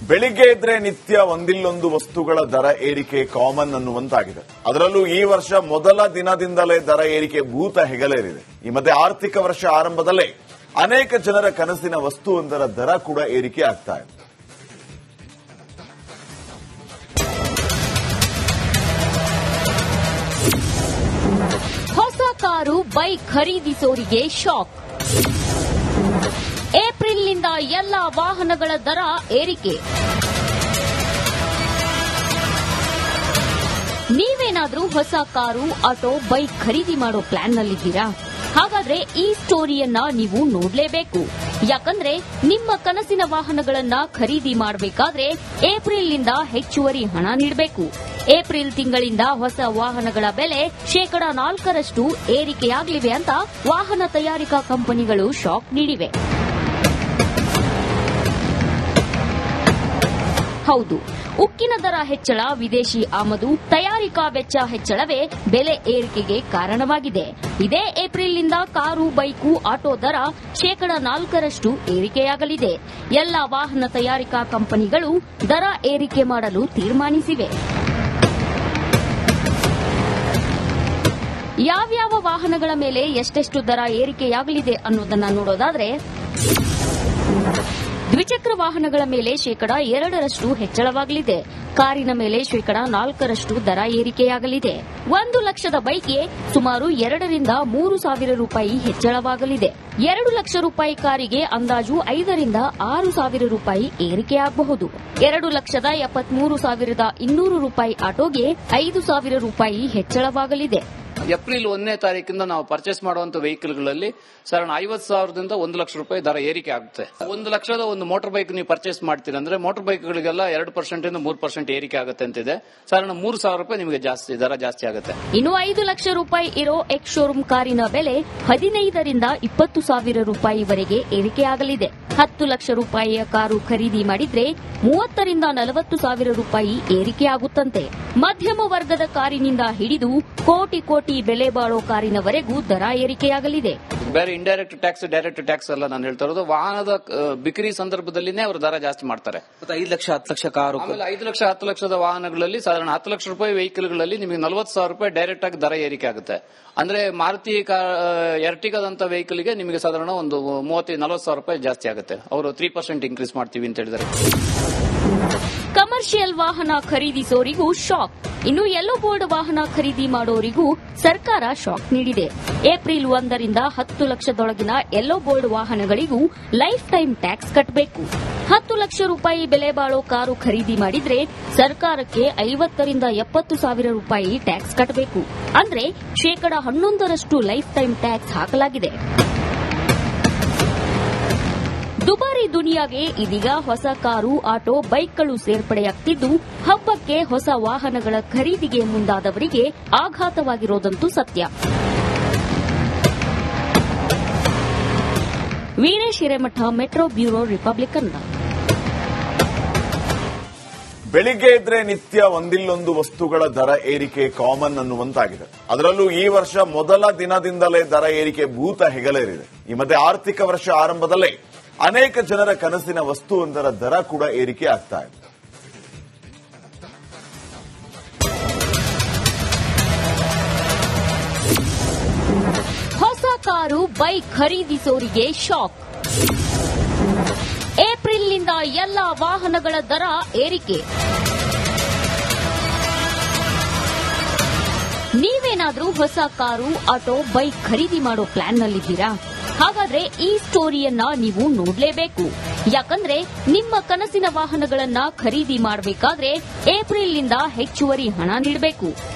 ಬೆಳಿಗ್ಗೆ ಇದ್ರೆ ನಿತ್ಯ ಒಂದಿಲ್ಲೊಂದು ವಸ್ತುಗಳ ದರ ಏರಿಕೆ ಕಾಮನ್ ಅನ್ನುವಂತಾಗಿದೆ. ಅದರಲ್ಲೂ ಈ ವರ್ಷ ಮೊದಲ ದಿನದಿಂದಲೇ ದರ ಏರಿಕೆ ಭೂತ ಹೆಗಲೇರಿದೆ. ಈ ಮಧ್ಯೆ ಆರ್ಥಿಕ ವರ್ಷ ಆರಂಭದಲ್ಲೇ ಅನೇಕ ಜನರ ಕನಸಿನ ವಸ್ತುವೊಂದರ ದರ ಕೂಡ ಏರಿಕೆ ಆಗ್ತಾ ಇದೆ. ಹೊಸ ಕಾರು ಬೈಕ್ ಖರೀದಿಸೋರಿಗೆ ಶಾಕ್. ಏಪ್ರಿಲ್ನಿಂದ ಎಲ್ಲ ವಾಹನಗಳ ದರ ಏರಿಕೆ. ನೀವೇನಾದ್ರೂ ಹೊಸ ಕಾರು, ಆಟೋ, ಬೈಕ್ ಖರೀದಿ ಮಾಡೋ ಪ್ಲಾನ್ನಲ್ಲಿದ್ದೀರಾ? ಹಾಗಾದ್ರೆ ಈ ಸ್ಟೋರಿಯನ್ನ ನೀವು ನೋಡ್ಲೇಬೇಕು. ಯಾಕಂದ್ರೆ ನಿಮ್ಮ ಕನಸಿನ ವಾಹನಗಳನ್ನ ಖರೀದಿ ಮಾಡಬೇಕಾದ್ರೆ ಏಪ್ರಿಲ್ನಿಂದ ಹೆಚ್ಚುವರಿ ಹಣ ನೀಡಬೇಕು. ಏಪ್ರಿಲ್ ತಿಂಗಳಿಂದ ಹೊಸ ವಾಹನಗಳ ಬೆಲೆ 4% ಏರಿಕೆಯಾಗಲಿವೆ ಅಂತ ವಾಹನ ತಯಾರಿಕಾ ಕಂಪನಿಗಳು ಶಾಕ್ ನೀಡಿವೆ. ಹೌದು, ಉಕ್ಕಿನ ದರ ಹೆಚ್ಚಳ, ವಿದೇಶಿ ಆಮದು, ತಯಾರಿಕಾ ವೆಚ್ಚ ಹೆಚ್ಚಳವೇ ಬೆಲೆ ಏರಿಕೆಗೆ ಕಾರಣವಾಗಿದೆ. ಇದೇ ಏಪ್ರಿಲ್ನಿಂದ ಕಾರು, ಬೈಕು, ಆಟೋ ದರ 4% ಏರಿಕೆಯಾಗಲಿದೆ. ಎಲ್ಲ ವಾಹನ ತಯಾರಿಕಾ ಕಂಪನಿಗಳು ದರ ಏರಿಕೆ ಮಾಡಲು ತೀರ್ಮಾನಿಸಿವೆ. ಯಾವ್ಯಾವ ವಾಹನಗಳ ಮೇಲೆ ಎಷ್ಟೆಷ್ಟು ದರ ಏರಿಕೆಯಾಗಲಿದೆ ಅನ್ನೋದನ್ನ ನೋಡೋದಾದ್ರೆ, ದ್ವಿಚಕ್ರ ವಾಹನಗಳ ಮೇಲೆ 2% ಹೆಚ್ಚಳವಾಗಲಿದೆ. ಕಾರಿನ ಮೇಲೆ 4% ದರ ಏರಿಕೆಯಾಗಲಿದೆ. 1 ಲಕ್ಷದ ಬೈಕ್ಗೆ ಸುಮಾರು 2 ರಿಂದ 3 ಸಾವಿರ ರೂಪಾಯಿ ಹೆಚ್ಚಳವಾಗಲಿದೆ. 2 ಲಕ್ಷ ರೂಪಾಯಿ ಕಾರಿಗೆ ಅಂದಾಜು 5 ರಿಂದ 6 ಸಾವಿರ ರೂಪಾಯಿ ಏರಿಕೆಯಾಗಬಹುದು. 2,73,200 ರೂಪಾಯಿ ಆಟೋಗೆ 5 ಸಾವಿರ ರೂಪಾಯಿ ಹೆಚ್ಚಳವಾಗಲಿದೆ. ಏಪ್ರಿಲ್ 1ನೇ ತಾರೀಕಿಂದ ನಾವು ಪರ್ಚೇಸ್ ಮಾಡುವಂತ ವೆಹಿಕಲ್ಗಳಲ್ಲಿ ಸಾಧಾರಣ 50,000ದಿಂದ 1 ಲಕ್ಷ ರೂಪಾಯಿ ದರ ಏರಿಕೆ ಆಗುತ್ತೆ. 1 ಲಕ್ಷದ ಒಂದು ಮೋಟಾರ್ ಬೈಕ್ ನೀವು ಪರ್ಚೇಸ್ ಮಾಡ್ತೀರಿ ಅಂದ್ರೆ ಮೋಟಾರ್ ಬೈಕ್ಗಳಿಗೆಲ್ಲ 2% ಇಂದ 3% ಏರಿಕೆ ಆಗುತ್ತೆ ಅಂತಿದೆ. ಸಾಧಾರಣ 3,000 ರೂಪಾಯಿ ನಿಮಗೆ ದರ ಜಾಸ್ತಿ ಆಗುತ್ತೆ. ಇನ್ನು 5 ಲಕ್ಷ ರೂಪಾಯಿ ಇರೋ ಎಕ್ಸ್ ಶೋರೂಮ್ ಕಾರಿನ ಬೆಲೆ 15 ರಿಂದ 20 ಸಾವಿರ ರೂಪಾಯಿವರೆಗೆ ಏರಿಕೆಯಾಗಲಿದೆ. 10 ಲಕ್ಷ ರೂಪಾಯಿಯ ಕಾರು ಖರೀದಿ ಮಾಡಿದ್ರೆ 30 ರಿಂದ 40 ಸಾವಿರ ರೂಪಾಯಿ ಏರಿಕೆಯಾಗುತ್ತಂತೆ. ಮಧ್ಯಮ ವರ್ಗದ ಕಾರಿನಿಂದ ಹಿಡಿದು ಕೋಟಿ ಬೆಲೆ ಬಾಳೋ ಕಾರಿನವರೆಗೂ ದರ ಏರಿಕೆಯಾಗಲಿದೆ. ಬೇರೆ ಇಂಡೈರೆಕ್ಟ್ ಟ್ಯಾಕ್ಸ್, ಡೈರೆಕ್ಟ್ ಟ್ಯಾಕ್ಸ್ ಎಲ್ಲ ನಾನು ಹೇಳ್ತಾ ಇರೋದು ವಾಹನದ ಬಿಕ್ರಿ ಸಂದರ್ಭದಲ್ಲಿನೇ ಅವರು ದರ ಜಾಸ್ತಿ ಮಾಡ್ತಾರೆ. 5 ಲಕ್ಷ 10 ಲಕ್ಷ ಕಾರು, ಆಮೇಲೆ 5 ಲಕ್ಷ 10 ಲಕ್ಷದ ವಾಹನಗಳಲ್ಲಿ ಸಾಧಾರಣ 10 ಲಕ್ಷ ರೂಪಾಯಿ ವೆಹಿಕಲ್ಗಳಲ್ಲಿ ನಿಮಗೆ 40,000 ರೂಪಾಯಿ ಡೈರೆಕ್ಟ್ ಆಗಿ ದರ ಏರಿಕೆ ಆಗುತ್ತೆ. ಅಂದ್ರೆ ಮಾರುತಿ ಎರ್ಟಿಗಾದಂತ ವೆಹಿಕಲ್ಗೆ ನಿಮಗೆ ಸಾಧಾರಣ ಒಂದು 30-40,000 ರೂಪಾಯಿ ಜಾಸ್ತಿ ಆಗುತ್ತೆ. ಅವರು 3% ಇನ್ಕ್ರೀಸ್ ಮಾಡ್ತೀವಿ ಅಂತ ಹೇಳಿದ್ದಾರೆ. ಕಮರ್ಷಿಯಲ್ ವಾಹನ ಖರೀದಿಸೋರಿಗೂ ಶಾಕ್. ಇನ್ನು ಯೆಲ್ಲೋ ಬೋರ್ಡ್ ವಾಹನ ಖರೀದಿ ಮಾಡೋರಿಗೂ ಸರ್ಕಾರ ಶಾಕ್ ನೀಡಿದೆ. ಏಪ್ರಿಲ್ 1 ರಿಂದ 10 ಲಕ್ಷದೊಳಗಿನ ಯೆಲ್ಲೋ ಬೋರ್ಡ್ ವಾಹನಗಳಿಗೂ ಲೈಫ್ ಟೈಮ್ ಟ್ಯಾಕ್ಸ್ ಕಟ್ಟಬೇಕು. 10 ಲಕ್ಷ ರೂಪಾಯಿ ಬೆಲೆ ಬಾಳೋ ಕಾರು ಖರೀದಿ ಮಾಡಿದ್ರೆ ಸರ್ಕಾರಕ್ಕೆ 50 ರಿಂದ 70 ಸಾವಿರ ರೂಪಾಯಿ ಟ್ಯಾಕ್ಸ್ ಕಟ್ಟಬೇಕು. ಅಂದ್ರೆ 11% ಲೈಫ್ ಟೈಮ್ ಟ್ಯಾಕ್ಸ್ ಹಾಕಲಾಗಿದೆ. ದುಬಾರಿ ದುನಿಯಾಗೆ ಇದೀಗ ಹೊಸ ಕಾರು, ಆಟೋ, ಬೈಕ್ಗಳು ಸೇರ್ಪಡೆಯಾಗ್ತಿದ್ದು ಹಬ್ಬಕ್ಕೆ ಹೊಸ ವಾಹನಗಳ ಖರೀದಿಗೆ ಮುಂದಾದವರಿಗೆ ಆಘಾತವಾಗಿರೋದಂತೂ ಸತ್ಯ. Veeresh Hiremath, metro bureau, Republican. ಬೆಳಿಗ್ಗೆ ಇದ್ರೆ ನಿತ್ಯ ಒಂದಿಲ್ಲೊಂದು ವಸ್ತುಗಳ ದರ ಏರಿಕೆ ಕಾಮನ್ ಅನ್ನುವಂತಾಗಿದೆ. ಅದರಲ್ಲೂ ಈ ವರ್ಷ ಮೊದಲ ದಿನದಿಂದಲೇ ದರ ಏರಿಕೆ ಭೂತ ಹೆಗಲೇರಿದೆ. ಈ ಮಧ್ಯೆ ಆರ್ಥಿಕ ವರ್ಷ ಆರಂಭದಲ್ಲೇ ಅನೇಕ ಜನರ ಕನಸಿನ ವಸ್ತುವೊಂದರ ದರ ಕೂಡ ಏರಿಕೆ ಆಗ್ತಾ ಇದೆ. ಹೊಸ ಕಾರು, ಬೈಕ್ ಖರೀದಿಸೋರಿಗೆ ಶಾಕ್. ಏಪ್ರಿಲ್ನಿಂದ ಎಲ್ಲ ವಾಹನಗಳ ದರ ಏರಿಕೆ. ನೀವೇನಾದ್ರೂ ಹೊಸ ಕಾರು, ಆಟೋ, ಬೈಕ್ ಖರೀದಿ ಮಾಡೋ ಪ್ಲಾನ್ನಲ್ಲಿದ್ದೀರಾ? ಹಾಗಾದ್ರೆ ಈ ಸ್ಟೋರಿಯನ್ನ ನೀವು ನೋಡ್ಲೇಬೇಕು. ಯಾಕಂದ್ರೆ ನಿಮ್ಮ ಕನಸಿನ ವಾಹನಗಳನ್ನ ಖರೀದಿ ಮಾಡಬೇಕಾದ್ರೆ ಏಪ್ರಿಲ್ನಿಂದ ಹೆಚ್ಚುವರಿ ಹಣ ನೀಡಬೇಕು.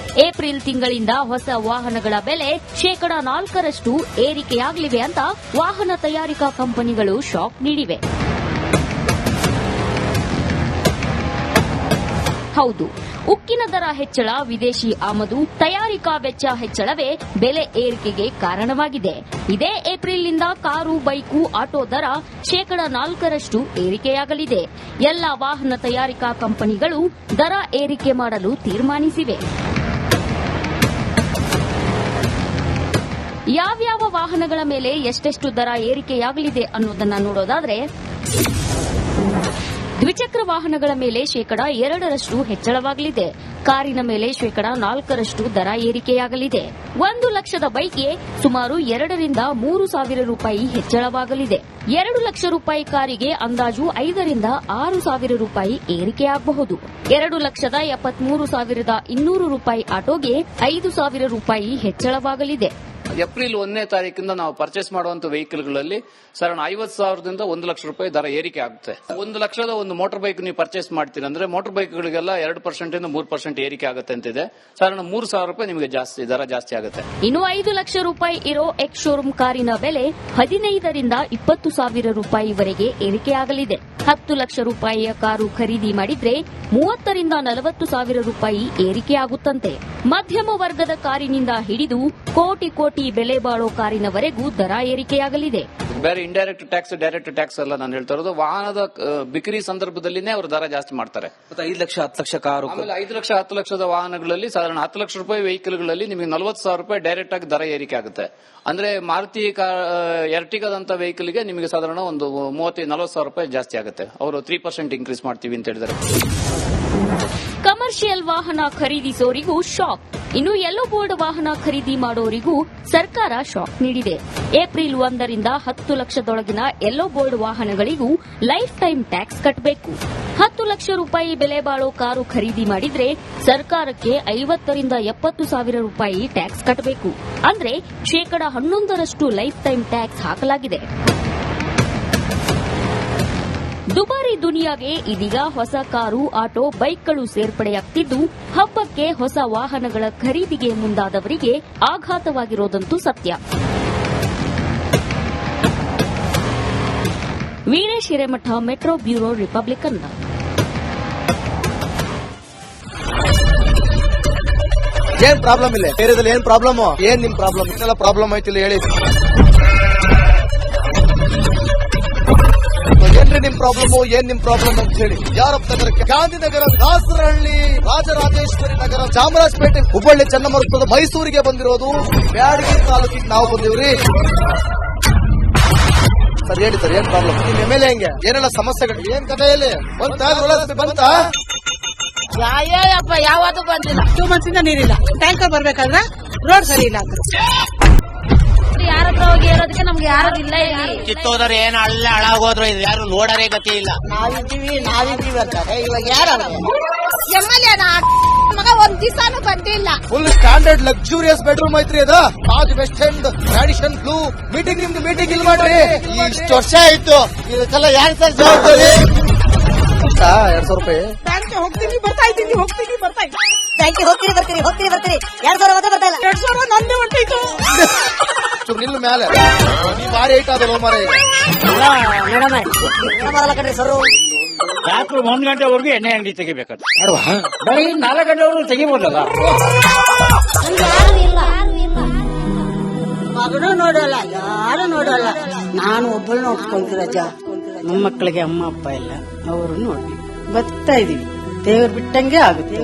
ಏಪ್ರಿಲ್ ತಿಂಗಳಿಂದ ಹೊಸ ವಾಹನಗಳ ಬೆಲೆ 4% ಏರಿಕೆಯಾಗಲಿವೆ ಅಂತ ವಾಹನ ತಯಾರಿಕಾ ಕಂಪನಿಗಳು ಶಾಕ್ ನೀಡಿವೆ. ಹೌದು, ಉಕ್ಕಿನ ದರ ಹೆಚ್ಚಳ, ವಿದೇಶಿ ಆಮದು, ತಯಾರಿಕಾ ವೆಚ್ಚ ಹೆಚ್ಚಳವೇ ಬೆಲೆ ಏರಿಕೆಗೆ ಕಾರಣವಾಗಿದೆ. ಇದೇ ಏಪ್ರಿಲ್ನಿಂದ ಕಾರು, ಬೈಕು, ಆಟೋ ದರ 4% ಏರಿಕೆಯಾಗಲಿದೆ. ಎಲ್ಲ ವಾಹನ ತಯಾರಿಕಾ ಕಂಪನಿಗಳು ದರ ಏರಿಕೆ ಮಾಡಲು ತೀರ್ಮಾನಿಸಿವೆ. ಯಾವ್ಯಾವ ವಾಹನಗಳ ಮೇಲೆ ಎಷ್ಟೆಷ್ಟು ದರ ಏರಿಕೆಯಾಗಲಿದೆ ಅನ್ನೋದನ್ನ ನೋಡೋದಾದ್ರೆ, ದ್ವಿಚಕ್ರ ವಾಹನಗಳ ಮೇಲೆ ಶೇಕಡಾ 2% ಹೆಚ್ಚಳವಾಗಲಿದೆ. ಕಾರಿನ ಮೇಲೆ ಶೇಕಡಾ 4% ದರ ಏರಿಕೆಯಾಗಲಿದೆ. 1 ಲಕ್ಷದ ಬೈಕ್ಗೆ ಸುಮಾರು 2 ರಿಂದ 3 ಸಾವಿರ ರೂಪಾಯಿ ಹೆಚ್ಚಳವಾಗಲಿದೆ. 2 ಲಕ್ಷ ರೂಪಾಯಿ ಕಾರಿಗೆ ಅಂದಾಜು 5 ರಿಂದ 6 ಸಾವಿರ ರೂಪಾಯಿ ಏರಿಕೆಯಾಗಬಹುದು. 2,73,200 ರೂಪಾಯಿ ಆಟೋಗೆ 5 ಸಾವಿರ ರೂಪಾಯಿ ಹೆಚ್ಚಳವಾಗಲಿದೆ. ಏಪ್ರಿಲ್ 1ನೇ ತಾರೀಕಿಂದ ನಾವು ಪರ್ಚೇಸ್ ಮಾಡುವಂತ ವೆಹಿಕಲ್ಗಳಲ್ಲಿ ಸರ್ 50,000ದಿಂದ 1 ಲಕ್ಷ ರೂಪಾಯಿ ದರ ಏರಿಕೆ ಆಗುತ್ತೆ. 1 ಲಕ್ಷದ ಒಂದು ಮೋಟಾರ್ ಬೈಕ್ ನೀವು ಪರ್ಚೇಸ್ ಮಾಡ್ತೀರಿ ಅಂದ್ರೆ ಮೋಟಾರ್ ಬೈಕ್ಗಳಿಗೆಲ್ಲ 2% ಇಂದ 3% ಏರಿಕೆ ಆಗುತ್ತೆ ಅಂತಿದೆ. ಸರ್ 3,000 ರೂಪಾಯಿ ನಿಮಗೆ ದರ ಜಾಸ್ತಿ ಆಗುತ್ತೆ. ಇನ್ನು 5 ಲಕ್ಷ ರೂಪಾಯಿ ಇರೋ ಎಕ್ಸ್ ಶೋರೂಮ್ ಕಾರಿನ ಬೆಲೆ 15 ರಿಂದ 20 ಸಾವಿರ ರೂಪಾಯಿವರೆಗೆ ಏರಿಕೆಯಾಗಲಿದೆ. 10 ಲಕ್ಷ ರೂಪಾಯಿಯ ಕಾರು ಖರೀದಿ ಮಾಡಿದ್ರೆ 30 ರಿಂದ 40 ಸಾವಿರ ರೂಪಾಯಿ ಏರಿಕೆಯಾಗುತ್ತಂತೆ. ಮಧ್ಯಮ ವರ್ಗದ ಕಾರಿನಿಂದ ಹಿಡಿದು ಕೋಟಿ ಬೆಲೆ ಬಾಳೋ ಕಾರಿನವರೆಗೂ ದರ ಏರಿಕೆಯಾಗಲಿದೆ. ಬೇರೆ ಇಂಡೈರೆಕ್ಟ್ ಟ್ಯಾಕ್ಸ್, ಡೈರೆಕ್ಟ್ ಟ್ಯಾಕ್ಸ್ ಎಲ್ಲ ನಾನು ಹೇಳ್ತಾ ಇರೋದು ವಾಹನದ ಬಿಕ್ರಿ ಸಂದರ್ಭದಲ್ಲಿನೇ ಅವರು ದರ ಜಾಸ್ತಿ ಮಾಡ್ತಾರೆ. 5 ಲಕ್ಷ 10 ಲಕ್ಷ ಕಾರು, ಆಮೇಲೆ 5 ಲಕ್ಷ 10 ಲಕ್ಷದ ವಾಹನಗಳಲ್ಲಿ ಸಾಧಾರಣ 10 ಲಕ್ಷ ರೂಪಾಯಿ ವೆಹಿಕಲ್ಗಳಲ್ಲಿ ನಿಮಗೆ 40,000 ರೂಪಾಯಿ ಡೈರೆಕ್ಟ್ ಆಗಿ ದರ ಏರಿಕೆ ಆಗುತ್ತೆ. ಅಂದ್ರೆ ಮಾರುತಿ ಎರ್ಟಿಗಾದಂತ ವೆಹಿಕಲ್ಗೆ ನಿಮಗೆ ಸಾಧಾರಣ ಒಂದು 40,000 ರೂಪಾಯಿ ಜಾಸ್ತಿ ಆಗುತ್ತೆ. ಅವರು 3% ಇನ್ಕ್ರೀಸ್ ಮಾಡ್ತೀವಿ ಅಂತ ಹೇಳಿದ್ದಾರೆ. ಕಮರ್ಷಿಯಲ್ ವಾಹನ ಖರೀದಿಸೋರಿಗೂ ಶಾಕ್. ಇನ್ನು ಯೆಲ್ಲೋ ಬೋರ್ಡ್ ವಾಹನ ಖರೀದಿ ಮಾಡೋರಿಗೂ ಸರ್ಕಾರ ಶಾಕ್ ನೀಡಿದೆ. ಏಪ್ರಿಲ್ 1 ರಿಂದ 10 ಲಕ್ಷದೊಳಗಿನ ಯೆಲ್ಲೋ ಬೋರ್ಡ್ ವಾಹನಗಳಿಗೂ ಲೈಫ್ ಟೈಮ್ ಟ್ಯಾಕ್ಸ್ ಕಟ್ಟಬೇಕು. 10 ಲಕ್ಷ ರೂಪಾಯಿ ಬೆಲೆ ಬಾಳೋ ಕಾರು ಖರೀದಿ ಮಾಡಿದ್ರೆ ಸರ್ಕಾರಕ್ಕೆ 50 ರಿಂದ 70 ಸಾವಿರ ರೂಪಾಯಿ ಟ್ಯಾಕ್ಸ್ ಕಟ್ಟಬೇಕು. ಅಂದ್ರೆ ಶೇಕಡಾ 11% ಲೈಫ್ ಟೈಮ್ ಟ್ಯಾಕ್ಸ್ ಹಾಕಲಾಗಿದೆ. ದುಬಾರಿ ದುನಿಯಾಗೆ ಇದೀಗ ಹೊಸ ಕಾರು, ಆಟೋ, ಬೈಕ್ಗಳು ಸೇರ್ಪಡೆಯಾಗ್ತಿದ್ದು ಹಬ್ಬಕ್ಕೆ ಹೊಸ ವಾಹನಗಳ ಖರೀದಿಗೆ ಮುಂದಾದವರಿಗೆ ಆಘಾತವಾಗಿರೋದಂತೂ ಸತ್ಯ. Veeresh Hiremath, metro bureau, Republican. ಏನ್ ಪ್ರಾಬ್ಲಮ್ ಇಲ್ಲ ಬೇರೆದಲ್ಲಿ ಏನ್ ಪ್ರಾಬ್ಲಮ್, ಏನ್ ನಿಮ್ ಪ್ರಾಬ್ಲಮ್, ಇದೆಲ್ಲ ಪ್ರಾಬ್ಲಮ್ ಆಯ್ತಿಲ್ಲ ಹೇಳಿ. ಏನ್ರಿ ನಿಮ್ ಪ್ರಾಬ್ಲಮ್, ಏನ್ ನಿಮ್ ಪ್ರಾಬ್ಲಮ್ ಅಂತ ಹೇಳಿ. ಯಾರಪ್ಪ ನಗರಕ್ಕೆ ಗಾಂಧಿನಗರ, ದಾಸರಹಳ್ಳಿ, ರಾಜರಾಜೇಶ್ವರಿ ನಗರ, ಚಾಮರಾಜಪೇಟೆ, ಹುಬ್ಬಳ್ಳಿ, ಚನ್ನಮರುತ್ತದ, ಮೈಸೂರಿಗೆ ಬಂದಿರೋದು. ಬ್ಯಾಡಗಿ ತಾಲೂಕಿಗೆ ನಾವು ಬಂದಿವ್ರಿ. ಸರ್ ಹೇಳಿ ಸರ್, ಏನ್ ಪ್ರಾಬ್ಲಮ್, ನಿಮ್ ಎಮ್ಎಲ್ಎ ಹೆಂಗೆ, ಏನೆಲ್ಲ ಸಮಸ್ಯೆಗಳು, ಏನ್ ಕಥೆಯಲ್ಲಿ ಬಂತ ಯಾವಪ್ಪ ಯಾವತ್ತೂ ಬಂದಿಲ್ಲ. 2 ಮಂತ್ಸಿಂದ ನೀರಿಲ್ಲ. ಟ್ಯಾಂಕರ್ ಬರ್ಬೇಕಾದ್ರೆ ರೋಡ್ ಸರಿ ಇಲ್ಲ ಅಂತ ಯಾರ ಹತ್ರ ಹೋಗಿ ಹೇಳೋದಕ್ಕೆ ನಮ್ಗೆ ಯಾರು ಇಲ್ಲ. ಕಿತ್ತೋದ್ರೆ ಏನ್ ಅಲ್ಲ ಹಾಳಾಗೋದ್ರು ಇದು ಯಾರು ನೋಡರೇ ಗತಿ ಇಲ್ಲ. ನಾವಿದ್ದೀವಿ ಅಂತಾರೆ. ಇವಾಗ ಯಾರು ಎಮ್ಎಲ್ಎ ಮಗ ಒಂದ್ ದಿವಸಾನು ಬಂದಿಲ್ಲ. ಫುಲ್ ಸ್ಟ್ಯಾಂಡರ್ಡ್ ಲಕ್ಸುರಿಯಸ್ ಬೆಡ್ರೂಮ್ ಐತ್ರಿ ಅದ. Taj West End tradition blue. Meeting ನಿಮ್ದು ಮೀಟಿಂಗ್ ಇಲ್ಲಿ ಮಾಡ್ರಿ. ಇಷ್ಟು ವರ್ಷ ಆಯ್ತು ಇದಕ್ಕೆಲ್ಲ ಯಾರು ಸರ್ ಜವಾಬ್ದಾರಿ? 2,000 ರೂಪಾಯಿ ಬ್ಯಾಂಕ್ಗೆ ಹೋಗ್ತೀನಿ ಬರ್ತಾ ಇದ್ದೀನಿ. ಬ್ಯಾಂಕಿಗೆ ಹೋಗ್ತೀರಿ ಬರ್ತೀರಿ 2,000 ಮಾತ್ರ ಬರ್ತಾ ಇಲ್ಲ. 2,000 ನಂದೇ ಹೊಂಟೈತು. ನಿಲ್ಲು ಮ್ಯಾಲೆ ನೀವು ಭಾರಿ ಐಟ್ ಆದ ಮಾರ. ಬರಲ್ಲ ಕಣ್ರಿ ಸರ್. ರಾತ್ರಿ 1 ಗಂಟೆವರೆಗೂ ಎಣ್ಣೆ ಅಂಗಡಿ ತೆಗಿಬೇಕಾದ್ರೆ ಬರೀ 4 ಗಂಟೆವರೆಗೂ ತೆಗಿಬೋದಲ್ಲ. ಮಗನೂ ನೋಡಲ್ಲ, ಯಾರು ನೋಡಲ್ಲ. ನಾನು ಒಬ್ಬಳು ನೋಡ್ಕೊಂತೀರಜ್ಜ. ನಮ್ಮ ಮಕ್ಕಳಿಗೆ ಅಮ್ಮ ಅಪ್ಪ ಇಲ್ಲ, ಅವರು ನೋಡಿ ಬರ್ತಾ ಇದೀವಿ. ದೇವ್ರು ಬಿಟ್ಟಂಗೆ ಆಗುತ್ತೆ.